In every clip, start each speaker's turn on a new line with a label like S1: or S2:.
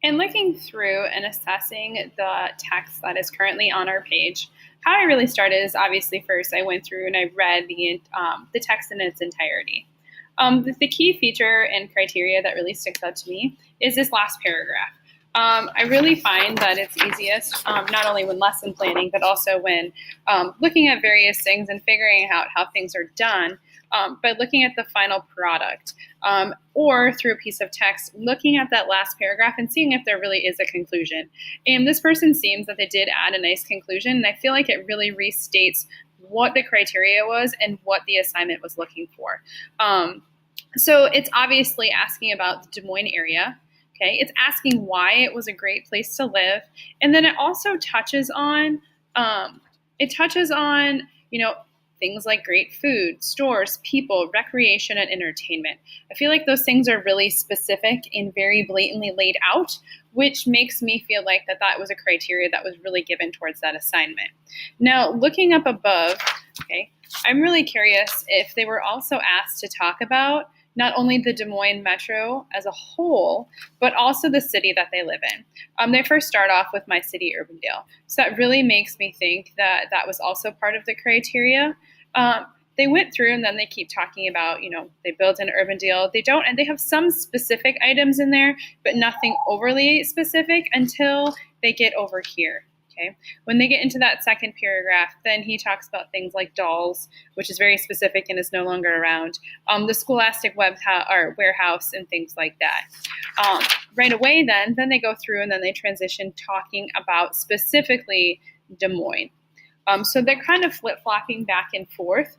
S1: In looking through and assessing the text that is currently on our page, how I really started is obviously first I went through and I read the text in its entirety. The key feature and criteria that really sticks out to me is this last paragraph. I really find that it's easiest not only when lesson planning, but also when looking at various things and figuring out how things are done by looking at the final product or through a piece of text, looking at that last paragraph and seeing if there really is a conclusion. And this person seems that they did add a nice conclusion, and I feel like it really restates what the criteria was and what the assignment was looking for. So it's obviously asking about the Des Moines area. Okay, it's asking why it was a great place to live, and then it also touches on things like great food, stores, people, recreation, and entertainment. I feel like those things are really specific and very blatantly laid out, which makes me feel like that was a criteria that was really given towards that assignment. Now, looking up above, okay, I'm really curious if they were also asked to talk about not only the Des Moines metro as a whole, but also the city that they live in. They first start off with my city, Urbandale. So that really makes me think that that was also part of the criteria. They went through and then they keep talking about, they built in Urbandale. They don't, and they have some specific items in there, but nothing overly specific until they get over here. Okay. When they get into that second paragraph, then he talks about things like dolls, which is very specific and is no longer around, the Scholastic warehouse, and things like that. Right away, then they go through and then they transition talking about specifically Des Moines. So they're kind of flip-flopping back and forth.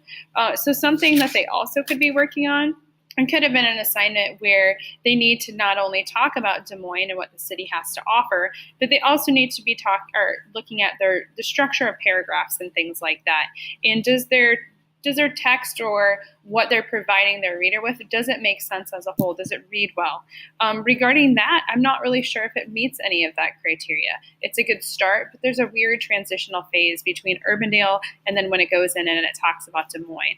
S1: So something that they also could be working on, it could have been an assignment where they need to not only talk about Des Moines and what the city has to offer, but they also need to be looking at the structure of paragraphs and things like that. And does their text or what they're providing their reader with, does it make sense as a whole? Does it read well? Regarding that, I'm not really sure if it meets any of that criteria. It's a good start, but there's a weird transitional phase between Urbandale and then when it goes in and it talks about Des Moines.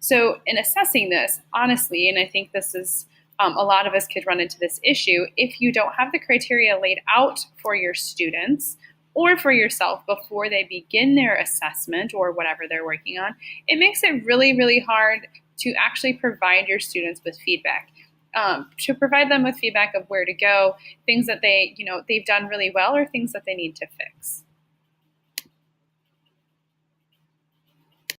S1: So in assessing this, honestly, and I think this is a lot of us could run into this issue, if you don't have the criteria laid out for your students or for yourself before they begin their assessment or whatever they're working on, it makes it really, really hard to actually provide your students with feedback. To provide them with feedback of where to go, things that they've done really well, or things that they need to fix.